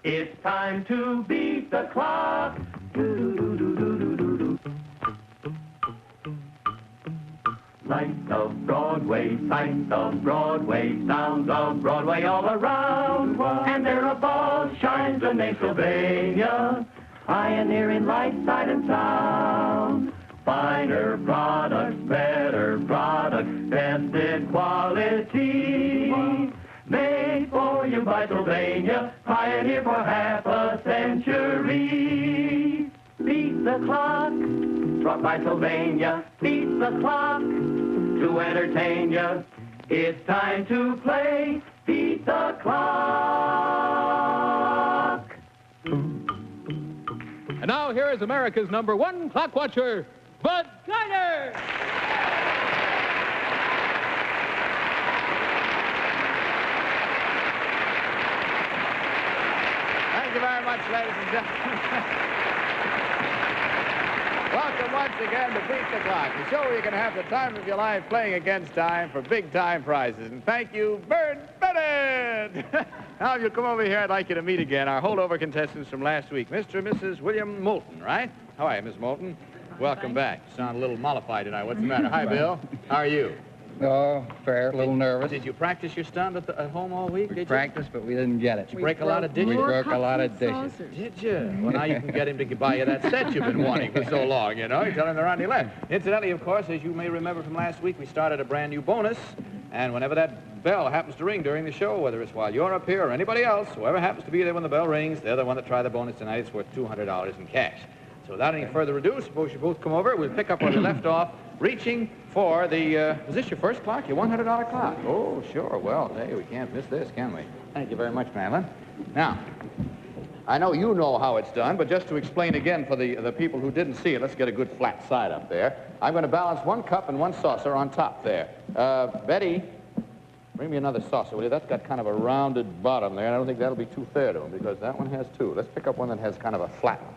It's time to beat the clock. Lights of Broadway, sights of Broadway, sounds of Broadway all around. And there above shines the name Sylvania, pioneering light, sight, and sound. Finer products, better products, tested quality. Made for you by Sylvania, pioneer for half a century. Beat the clock, brought by Sylvania. Beat the clock to entertain you. It's time to play Beat the Clock. And now here is America's #1 clock watcher, Bud Collyer. Thank you very much, ladies and gentlemen. Welcome once again to Beat the Clock, the show where you can have the time of your life playing against time for big-time prizes. And thank you, Bert Bennett! Now, if you'll come over here, I'd like you to meet again our holdover contestants from last week, Mr. and Mrs. William Moulton, right? How are you, Miss Moulton? Welcome back. You sound a little mollified tonight. What's the matter? Hi, Bill. How are you? Oh, fair, a little nervous. Did you practice your stunt at home all week? We practiced, but we didn't get it. Did you break a lot of dishes? We broke a lot of dishes. Did you? Well, now you can get him to buy you that set you've been wanting for so long, you know. You tell him they're on your left. Incidentally, of course, as you may remember from last week, we started a brand new bonus. And whenever that bell happens to ring during the show, whether it's while you're up here or anybody else, whoever happens to be there when the bell rings, they're the one that try the bonus tonight. It's worth $200 in cash. So without any further ado, suppose you both come over. We'll pick up where we left off, reaching for the, is this your first clock? Your $100 clock? Oh, sure. Well, hey, we can't miss this, can we? Thank you very much, Madeline. Now, I know you know how it's done, but just to explain again for the people who didn't see it, let's get a good flat side up there. I'm going to balance one cup and one saucer on top there. Betty, bring me another saucer, will you? That's got kind of a rounded bottom there, and I don't think that'll be too fair to him, because that one has two. Let's pick up one that has kind of a flat one.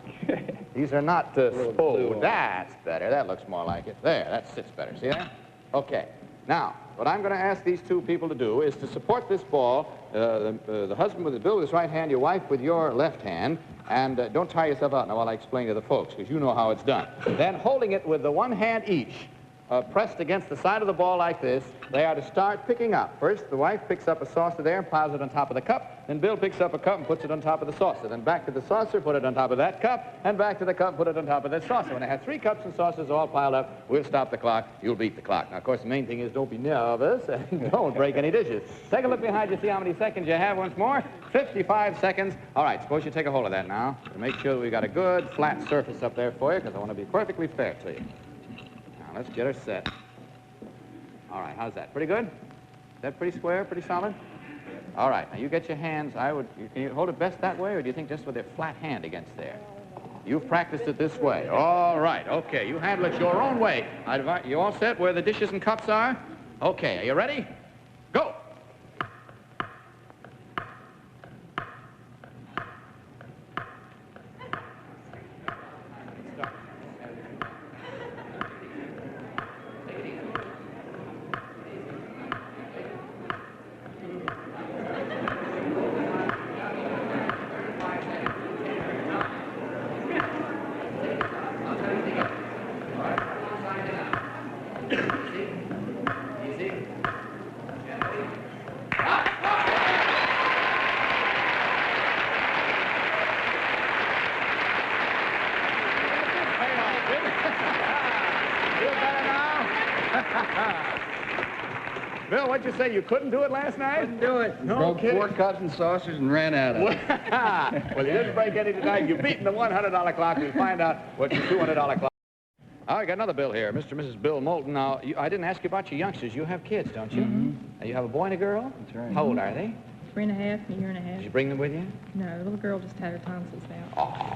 These are not spooled. That's better. That looks more like it. There, that sits better. See that? Okay. Now, what I'm going to ask these two people to do is to support this ball, the husband with Bill with his right hand, your wife with your left hand, and don't tire yourself out now while I explain to the folks, because you know how it's done. Then holding it with the one hand each, pressed against the side of the ball like this, they are to start picking up. First, the wife picks up a saucer there and piles it on top of the cup. Then Bill picks up a cup and puts it on top of the saucer. Then back to the saucer, put it on top of that cup, and back to the cup, put it on top of that saucer. When they have 3 cups and saucers all piled up, we'll stop the clock. You'll beat the clock. Now, of course, the main thing is don't be nervous and don't break any dishes. Take a look behind you, see how many seconds you have once more. 55 seconds. All right, suppose you take a hold of that now to make sure that we've got a good flat surface up there for you, because I want to be perfectly fair to you. Now, let's get her set. All right, how's that? Pretty good? Is that pretty square, pretty solid? All right, now you get your hands, can you hold it best that way, or do you think just with your flat hand against there? You've practiced it this way. All right, okay, you handle it your own way. You all set where the dishes and cups are? Okay, are you ready? Go! Bill, what'd you say? You couldn't do it last night? Couldn't do it. No, Broke 4 cups and saucers and ran out of it. Well, you didn't break any tonight. You've beaten the $100 clock. We'll find out what your $200 clock. All right, got another Bill here, Mr. and Mrs. Bill Moulton. Now, I didn't ask you about your youngsters. You have kids, don't you? Mm-hmm. You have a boy and a girl? That's right. How old are they? 3 1/2, a year and a half. Did you bring them with you? No, the little girl just had her tonsils out.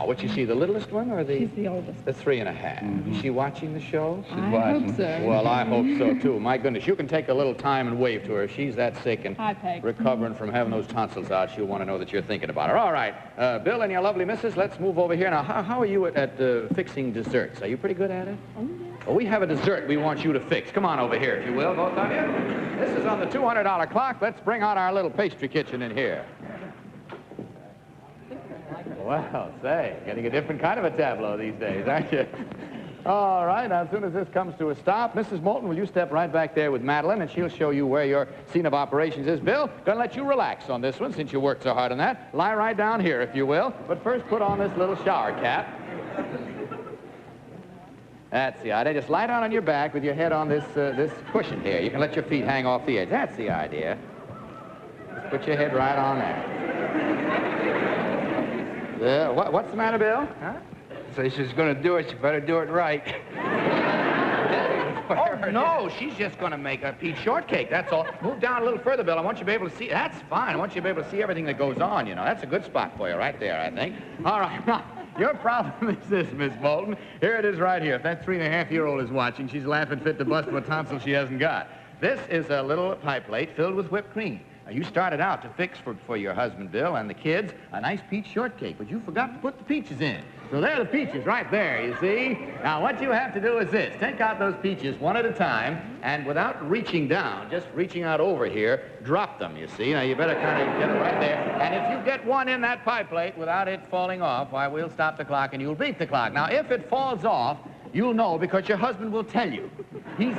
Oh, what you see, the littlest one or the... She's the oldest. The 3 1/2. Mm-hmm. Is she watching the show? She's I watching. hope so. Well, I hope so, too. My goodness, you can take a little time and wave to her. If she's that sick and Hi, Peg. recovering from having those tonsils out, she'll want to know that you're thinking about her. All right, Bill and your lovely missus, let's move over here. Now, how are you at fixing desserts? Are you pretty good at it? Oh, yeah. Well, we have a dessert we want you to fix. Come on over here, if you will, both of you. This is on the $200 clock. Let's bring out our little pastry kitchen in here. Well, say, getting a different kind of a tableau these days, aren't you? All right, now, as soon as this comes to a stop, Mrs. Moulton, will you step right back there with Madeline, and she'll show you where your scene of operations is. Bill, gonna let you relax on this one since you worked so hard on that. Lie right down here, if you will. But first, put on this little shower cap. That's the idea. Just lie down on your back with your head on this cushion here. You can let your feet hang off the edge. That's the idea. Just put your head right on there. What's the matter, Bill? Huh? So she's going to do it. She better do it right. Oh, no, she's just going to make a peach shortcake, that's all. Move down a little further, Bill. I want you to be able to see. That's fine. I want you to be able to see everything that goes on, you know. That's a good spot for you right there, I think. All right, now, your problem is this, Miss Moulton. Here it is right here. If that 3.5-year-old is watching, she's laughing fit to bust a tonsil she hasn't got. This is a little pie plate filled with whipped cream. Now, you started out to fix for your husband, Bill, and the kids, a nice peach shortcake, but you forgot to put the peaches in. So there are the peaches right there, you see? Now, what you have to do is this. Take out those peaches one at a time, and without reaching down, just reaching out over here, drop them, you see? Now, you better kind of get it right there. And if you get one in that pie plate without it falling off, why, we'll stop the clock and you'll beat the clock. Now, if it falls off, you'll know because your husband will tell you. He's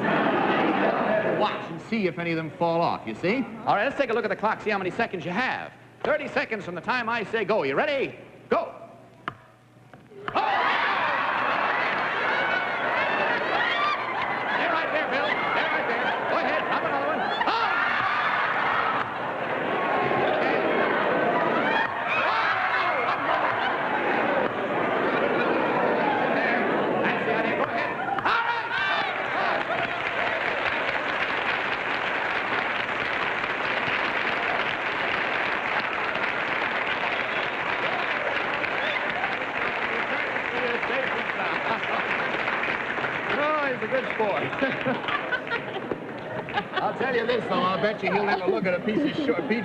watch and see if any of them fall off, you see? All right, let's take a look at the clock, see how many seconds you have. 30 seconds from the time I say go. You ready? Go. Oh! They're right there, Bill. They're right there. Go ahead, drop another one. Oh! That's the idea. Go ahead. All right! Oh, he's a good sport. I'll tell you this, though. I'll bet you he'll never look at a peach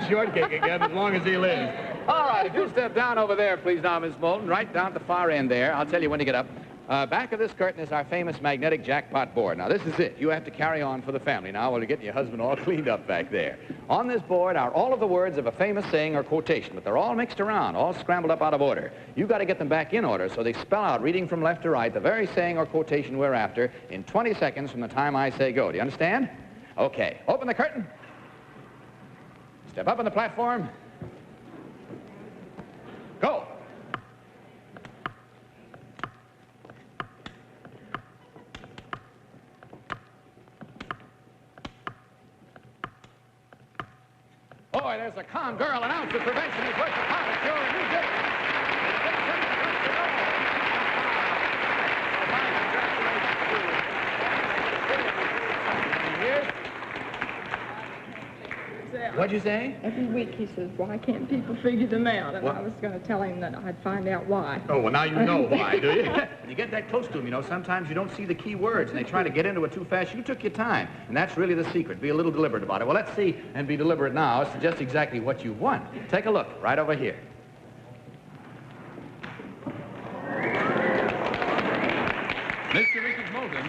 shortcake again as long as he lives. All right, if you'll step down over there, please, now, Miss Moulton, right down at the far end there. I'll tell you when to get up. Back of this curtain is our famous magnetic jackpot board. Now, this is it. You have to carry on for the family now while you're getting your husband all cleaned up back there. On this board are all of the words of a famous saying or quotation, but they're all mixed around, all scrambled up out of order. You've got to get them back in order so they spell out, reading from left to right, the very saying or quotation we're after in 20 seconds from the time I say go. Do you understand? Okay. Open the curtain. Step up on the platform. Go. Boy, there's a calm girl announcer. Prevention is worth the pilot. You're a new day. What'd you say? Every week he says, why can't people figure them out? And What? I was going to tell him that I'd find out why. Oh, well, now you know why, do you? When you get that close to them, you know, sometimes you don't see the key words, and they try to get into it too fast. You took your time, and that's really the secret. Be a little deliberate about it. Well, let's see and be deliberate now as to just exactly what you want. Take a look right over here. Mr. and Mrs. Moulton,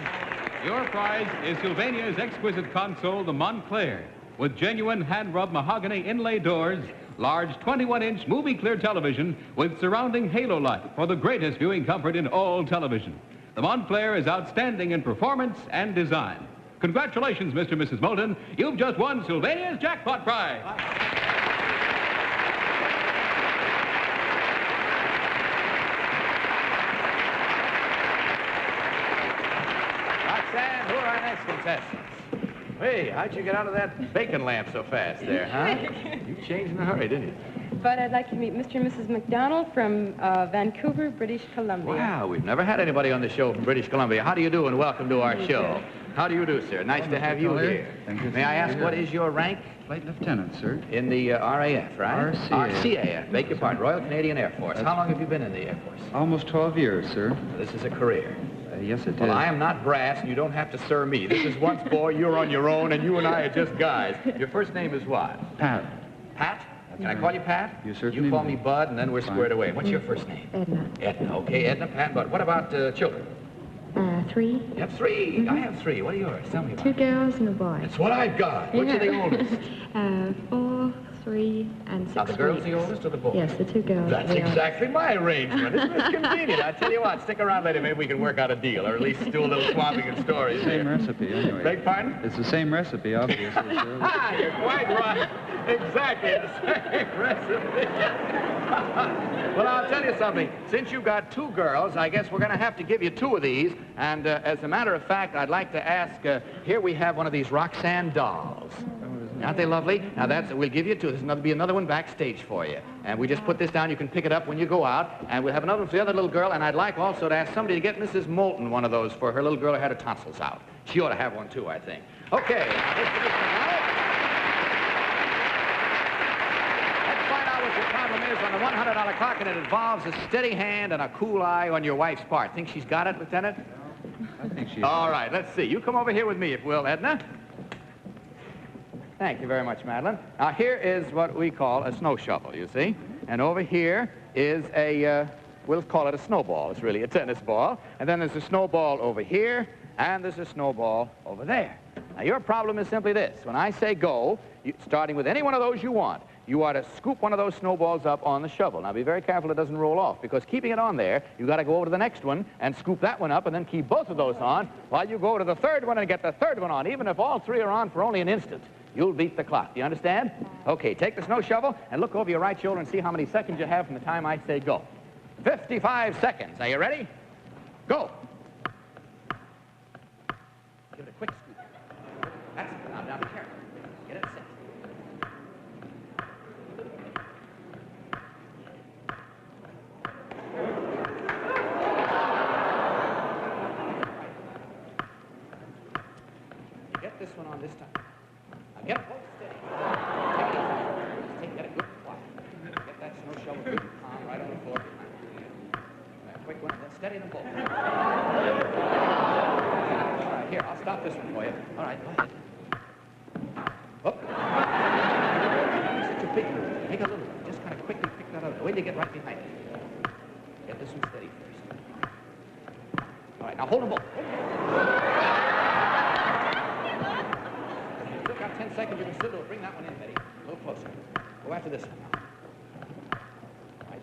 your prize is Sylvania's exquisite console, the Montclair, with genuine hand-rubbed mahogany inlay doors, large 21-inch movie-clear television with surrounding halo light for the greatest viewing comfort in all television. The Montclair is outstanding in performance and design. Congratulations, Mr. and Mrs. Moulton. You've just won Sylvania's jackpot prize. Roxanne, who are our next contestants? Hey, how'd you get out of that bacon lamp so fast there, huh? You changed in a hurry, didn't you? But I'd like to meet Mr. and Mrs. McDonald from Vancouver, British Columbia. Wow, we've never had anybody on the show from British Columbia. How do you do, and welcome to our show. How do you do, sir? Nice to have you here. Thank you. May I ask, what is your rank? Flight lieutenant, sir. In the RAF, right? RCAF. RCAF, beg your pardon, Royal Canadian Air Force. How long have you been in the Air Force? Almost 12 years, sir. This is a career. Yes, it is. Well, I am not brass, and you don't have to sir me. This is once, boy, you're on your own, and you and I are just guys. Your first name is what? Pat. Pat? Can I call you Pat? You certainly You call may. me Bud, and then we're Fine. squared away. What's your first name? Edna. Edna. Okay, Edna, Pat, Bud. What about children? 3. You have 3. I have 3. What are yours? Tell me about 2 it. girls and a boy. That's what I've got. Which are the oldest? 4, 3 and 6 Now, the girl's weeks. the oldest or the boy? Yes, the two girls. That's They are- exactly my arrangement. Isn't this convenient? I tell you what, stick around later. Maybe we can work out a deal, or at least do a little swapping of stories Same here. recipe, anyway. Beg pardon? It's the same recipe, obviously, sir. Ah, you're quite right. Exactly the same recipe. Well, I'll tell you something. Since you've got two girls, I guess we're going to have to give you two of these. And as a matter of fact, I'd like to ask, here we have one of these Roxanne dolls. Aren't they lovely? Now, we'll give you two. There's be another one backstage for you. And we just put this down. You can pick it up when you go out. And we'll have another one for the other little girl. And I'd like also to ask somebody to get Mrs. Moulton one of those for her little girl who had her tonsils out. She ought to have one, too, I think. Okay. Let's find out what your problem is on the $100 clock, and it involves a steady hand and a cool eye on your wife's part. Think she's got it, Lieutenant? I think she... All right, let's see. You come over here with me, if you will, Edna. Thank you very much, Madeline. Now, here is what we call a snow shovel, you see. And over here is a, we'll call it a snowball. It's really a tennis ball. And then there's a snowball over here, and there's a snowball over there. Now, your problem is simply this. When I say go, starting with any one of those you want, you ought to scoop one of those snowballs up on the shovel. Now, be very careful it doesn't roll off, because keeping it on there, you've got to go over to the next one and scoop that one up and then keep both of those on while you go to the third one and get the third one on. Even if all three are on for only an instant, you'll beat the clock. Do you understand? Okay, take the snow shovel and look over your right shoulder and see how many seconds you have from the time I say go. 55 seconds. Are you ready? Go. Give it a quick scoop. That's it. Now, be careful. Get it set. Get this one on this time. Now get it both steady. Get it good and quiet. Get that snow shovel good and calm right on the floor behind you. Now, quick one, then steady them both. All right, here, I'll stop this one for you. All right, go ahead. Up. Such a big one. Make a little one. Just kind of quickly pick that up. Wait till you get right behind it. Get this one steady first. All right, now hold them both. Still got 10 seconds. You can still do it. Bring that one in, Betty. A little closer. Go after this one now. All right.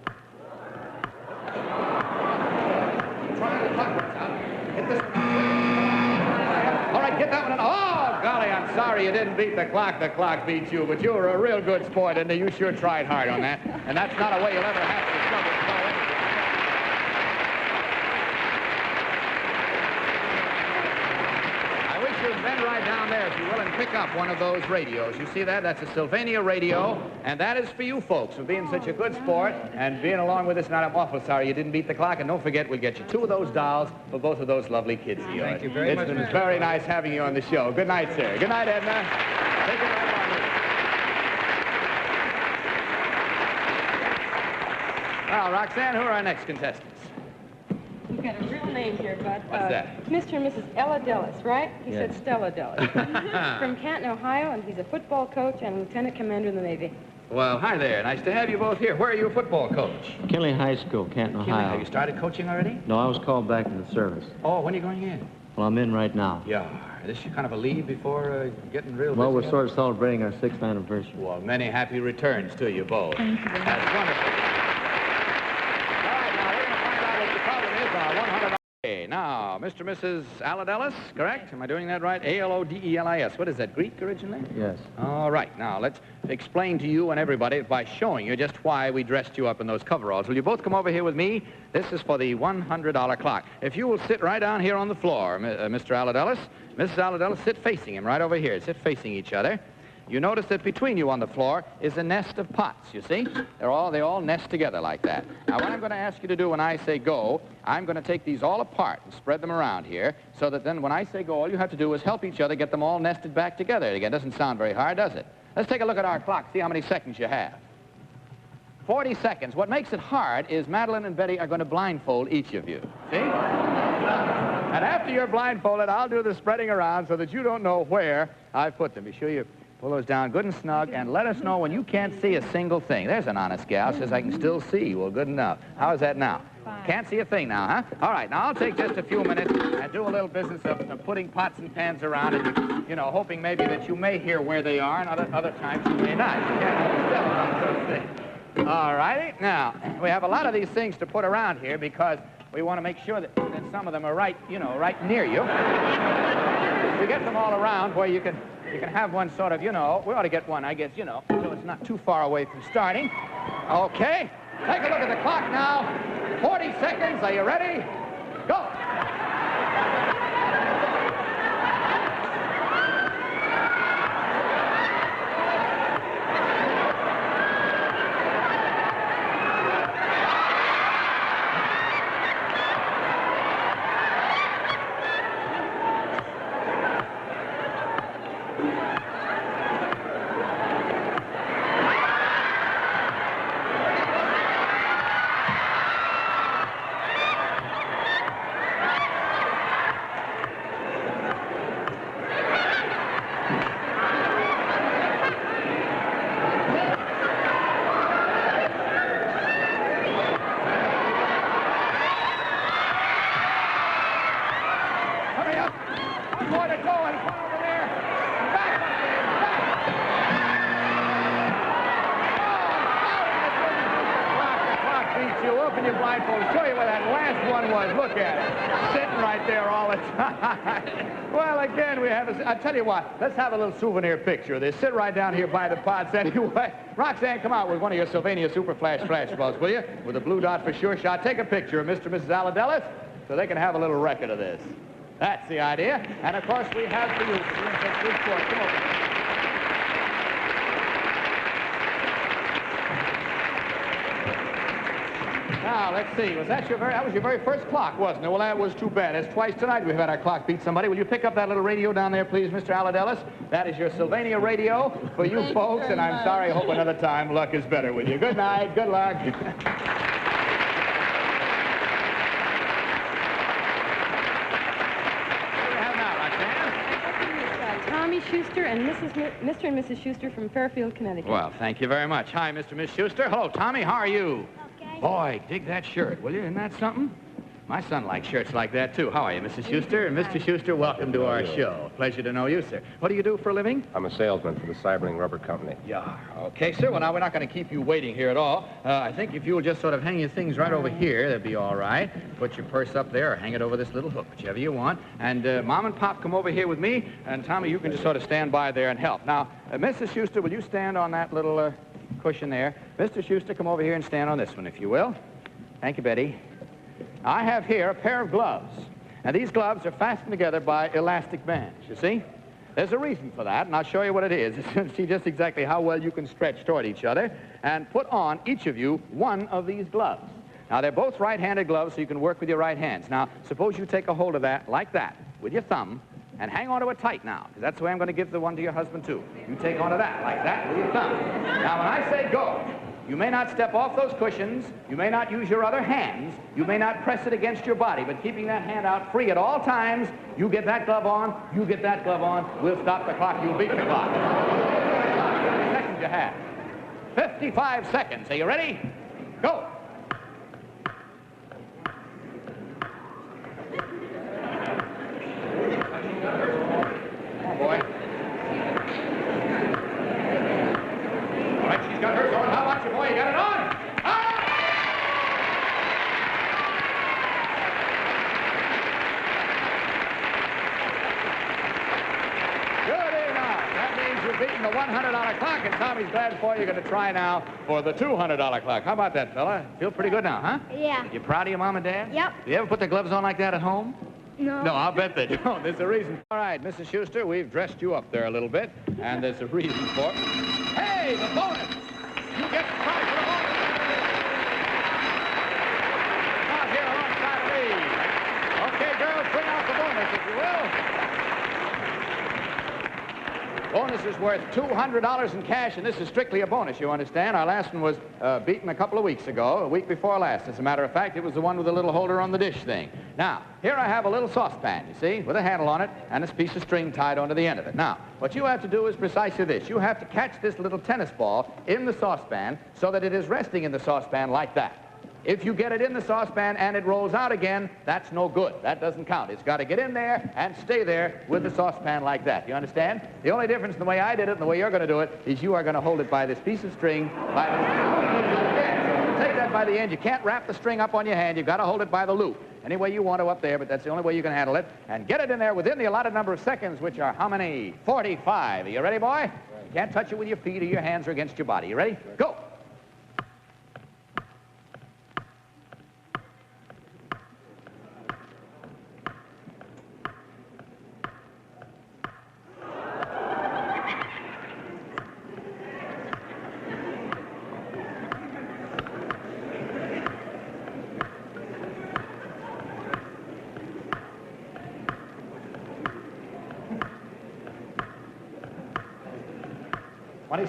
Try the clock runs out. Get this one out. All right, get that one in. Oh, golly, I'm sorry you didn't beat the clock. The clock beat you, but you were a real good sport, and you sure tried hard on that. And that's not a way you'll ever have to struggle. Bend right down there, if you will, and pick up one of those radios. You see that? That's a Sylvania radio, and that is for you folks for being such a good sport and being along with us. Now, I'm awful sorry you didn't beat the clock, and don't forget, we'll get you two of those dolls for both of those lovely kids of yours. Thank you very much. It's been very nice having you on the show. Good night, sir. Good night, Edna. Take it right on. Now, Roxanne, who are our next contestants? You've got a real name here, Bud. What's that? Mr. and Mrs. Ella Dellis, right? He Yes. said Stella Dellis. From Canton, Ohio, and he's a football coach and lieutenant commander in the Navy. Well, hi there. Nice to have you both here. Where are you a football coach? Kinley High School, Canton, Ohio. Have you started coaching already? No, I was called back into the service. Oh, when are you going in? Well, I'm in right now. Yeah. Is this kind of a leave before getting real Well, busy? we're sort of celebrating our 6th anniversary. Well, many happy returns to you both. Thank you very much. That's wonderful. All right, now we're going to find out what the problem is on our $100. Okay, now, Mr. and Mrs. Aladelis, correct? Am I doing that right? A-L-O-D-E-L-I-S. What is that, Greek originally? Yes. All right, now let's explain to you and everybody by showing you just why we dressed you up in those coveralls. Will you both come over here with me? This is for the $100 clock. If you will sit right down here on the floor, Mr. Aladelis. Mrs. Aladelis, sit facing him right over here. Sit facing each other. You notice that between you on the floor is a nest of pots, you see? They all nest together like that. Now, what I'm going to ask you to do when I say go, I'm going to take these all apart and spread them around here so that then when I say go, all you have to do is help each other get them all nested back together again. Doesn't sound very hard, does it? Let's take a look at our clock, see how many seconds you have. 40 seconds. What makes it hard is Madeline and Betty are going to blindfold each of you. See? And after you're blindfolded, I'll do the spreading around so that you don't know where I've put them. Be sure you Pull those down good and snug, and let us know when you can't see a single thing. There's an honest gal. Says I can still see. Well, good enough. How is that now? Fine. Can't see a thing now, huh? All right, now I'll take just a few minutes and do a little business of putting pots and pans around and, you know, hoping maybe that you may hear where they are, and other times you may not. You can't always tell about those things. All righty. Now, we have a lot of these things to put around here because we want to make sure that some of them are right, you know, right near you. We get them all around where you can have one sort of, you know, we ought to get one, I guess, you know, so it's not too far away from starting. Okay, take a look at the clock now. 40 seconds, are you ready? Go! Well, again, we have I'll tell you what, let's have a little souvenir picture of this. Sit right down here by the pots anyway. Roxanne, come out with one of your Sylvania Super Flash flashbulbs, will you? With a blue dot for sure shot. Take a picture of Mr. and Mrs. Aladelis so they can have a little record of this. That's the idea. And, of course, we have for you. Come over. Now, let's see. That was your very first clock, wasn't it? Well, that was too bad. It's twice tonight we've had our clock beat somebody. Will you pick up that little radio down there, please, Mr. Aladelis? That is your Sylvania radio for you folks, and I'm sorry. I hope another time luck is better with you. Good night. Good luck. Tommy Schuster and Mr. and Mrs. Schuster from Fairfield, Connecticut. Well, thank you very much. Hi, Mr. and Miss Schuster. Hello, Tommy. How are you? Okay. Boy, dig that shirt, will you? Isn't that something? My son likes shirts like that, too. How are you, Mrs. Schuster? And Mr. Schuster, welcome to our show. Pleasure to know you, sir. What do you do for a living? I'm a salesman for the Cybering Rubber Company. Yeah. Okay, sir. Well, now, we're not going to keep you waiting here at all. I think if you'll just sort of hang your things right over here, that'd be all right. Put your purse up there or hang it over this little hook, whichever you want. And Mom and Pop, come over here with me. And, Tommy, you can just sort of stand by there and help. Now, Mrs. Schuster, will you stand on that little cushion there? Mr. Schuster, come over here and stand on this one, if you will. Thank you, Betty. I have here a pair of gloves. And these gloves are fastened together by elastic bands, you see? There's a reason for that, and I'll show you what it is. See just exactly how well you can stretch toward each other. And put on, each of you, one of these gloves. Now, they're both right-handed gloves, so you can work with your right hands. Now, suppose you take a hold of that like that with your thumb and hang on to it tight now, because that's the way I'm going to give the one to your husband, too. You take onto that like that with your thumb. Now, when I say go, you may not step off those cushions. You may not use your other hands. You may not press it against your body, but keeping that hand out free at all times, you get that glove on, you get that glove on, we'll stop the clock, you'll beat the clock. How many seconds you have? 55 seconds. Are you ready? Go. Come on, boy. All right, she's got hers on. How about you, boy? You got it on? Good enough. That means you've beaten the $100 clock, and Tommy's glad for you. You're going to try now for the $200 clock. How about that, fella? Feel pretty good now, huh? Yeah. You proud of your mom and dad? Yep. Do you ever put the gloves on like that at home? No. No, I'll bet they don't. There's a reason. All right, Mrs. Schuster, we've dressed you up there a little bit, and there's a reason for it. Hey, the bonus! You get the prize for the bonus! Now here alongside of me. Okay, girls, bring out the bonus, if you will. Bonus is worth $200 in cash, and this is strictly a bonus, you understand? Our last one was beaten a couple of weeks ago, a week before last. As a matter of fact, it was the one with the little holder on the dish thing. Now, here I have a little saucepan, you see, with a handle on it, and this piece of string tied onto the end of it. Now, what you have to do is precisely this. You have to catch this little tennis ball in the saucepan so that it is resting in the saucepan like that. If you get it in the saucepan and it rolls out again, that's no good. That doesn't count. It's got to get in there and stay there with the saucepan like that. You understand? The only difference in the way I did it and the way you're going to do it is you are going to hold it by this piece of string. By the... Take that by the end. You can't wrap the string up on your hand. You've got to hold it by the loop. Any way you want to up there, but that's the only way you can handle it. And get it in there within the allotted number of seconds, which are how many? 45. Are you ready, boy? You can't touch it with your feet or your hands or against your body. You ready? Go.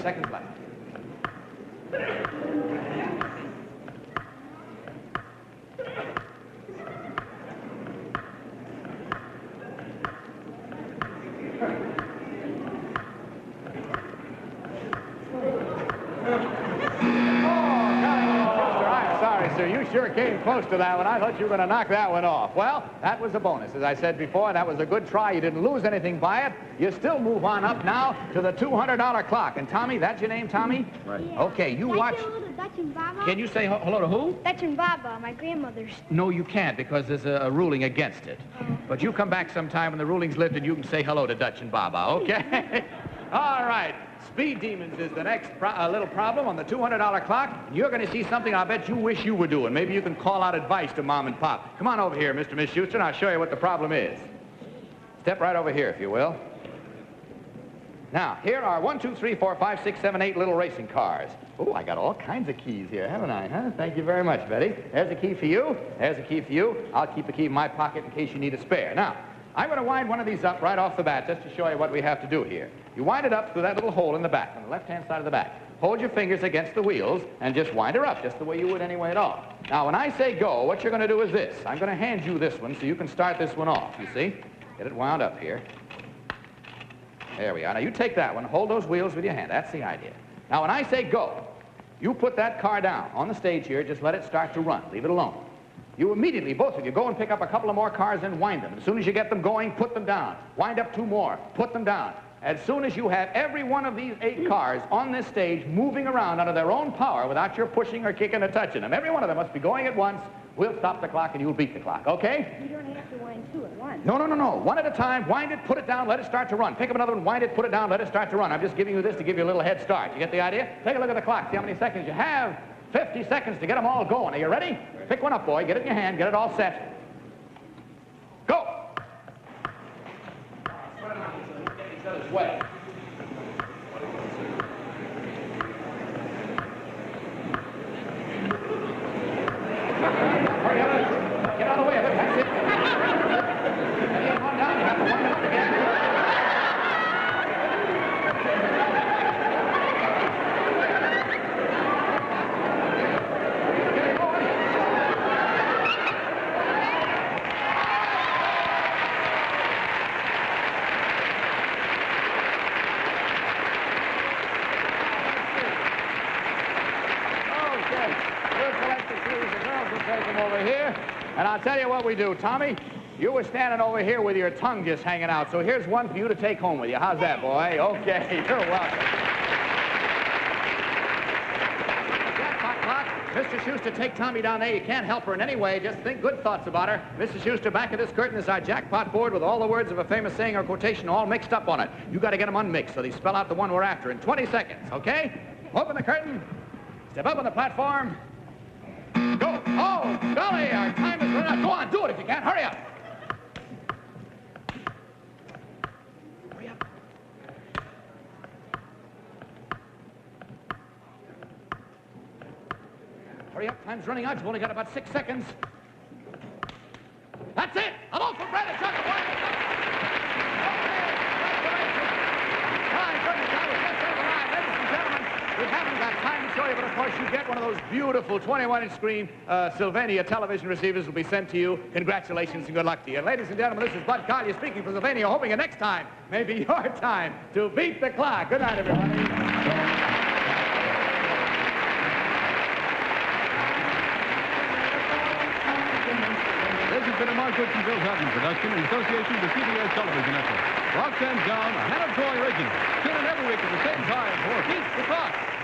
Seconds left. Sir, you sure came close to that one. I thought you were going to knock that one off. Well, that was a bonus. As I said before, that was a good try. You didn't lose anything by it. You still move on up now to the $200 clock. And Tommy, that's your name, Tommy? Right. Yeah. Okay, you watch. Dutch and Baba? Can you say hello to who? Dutch and Baba, my grandmother's. No, you can't, because there's a ruling against it. Oh. But you come back sometime when the ruling's lifted, you can say hello to Dutch and Baba, okay? All right. Speed Demons is the next little problem on the $200 clock. You're going to see something I bet you wish you were doing. Maybe you can call out advice to Mom and Pop. Come on over here, Mr. and Miss Schuster, and I'll show you what the problem is. Step right over here, if you will. Now, here are 1, 2, 3, 4, 5, 6, 7, 8 little racing cars. Oh, I got all kinds of keys here, haven't I, huh? Thank you very much, Betty. There's a key for you. There's a key for you. I'll keep the key in my pocket in case you need a spare. Now, I'm going to wind one of these up right off the bat just to show you what we have to do here. You wind it up through that little hole in the back, on the left-hand side of the back. Hold your fingers against the wheels and just wind her up, just the way you would anyway at all. Now, when I say go, what you're going to do is this. I'm going to hand you this one so you can start this one off, you see? Get it wound up here. There we are. Now, you take that one, hold those wheels with your hand. That's the idea. Now, when I say go, you put that car down on the stage here, just let it start to run. Leave it alone. You immediately, both of you, go and pick up a couple of more cars and wind them. As soon as you get them going, put them down. Wind up 2 more. Put them down. As soon as you have every one of these 8 cars on this stage moving around under their own power without your pushing or kicking or touching them, every one of them must be going at once. We'll stop the clock and you'll beat the clock, okay? You don't have to wind 2 at once. No. One at a time. Wind it, put it down, let it start to run. Pick up another one, wind it, put it down, let it start to run. I'm just giving you this to give you a little head start. You get the idea? Take a look at the clock. See how many seconds you have. 50 seconds to get them all going. Are you ready? Pick one up, boy. Get it in your hand. Get it all set. Go! Get each other's way. Hurry up. Get out of the way of it. That's it. You ain't gone down. You have to wind it up again. And I'll tell you what we do, Tommy. You were standing over here with your tongue just hanging out, so here's one for you to take home with you. How's that, boy? Okay, you're welcome. Jackpot clock. Mr. Schuster, take Tommy down there. You can't help her in any way. Just think good thoughts about her. Mr. Schuster, back of this curtain is our jackpot board with all the words of a famous saying or quotation all mixed up on it. You got to get them unmixed so they spell out the one we're after in 20 seconds, okay? Open the curtain. Step up on the platform. Go! Oh, golly, our time is running out. Go on, do it if you can. Hurry up. Hurry up. Hurry up, time's running out. You've only got about 6 seconds. That's it! A loaf of bread and chocolate. Time, we haven't got time to show you, but of course you get one of those beautiful 21-inch screen Sylvania television receivers will be sent to you. Congratulations and good luck to you. And ladies and gentlemen, this is Bud Collyer speaking for Sylvania, hoping that next time may be your time to beat the clock. Good night, everybody. This has been a Mark Goodson, Bill Hutton production in association with the CBS Television Network. Roxanne John, a Hannah Troy original. Tune in every week at the same time for Beat the Clock.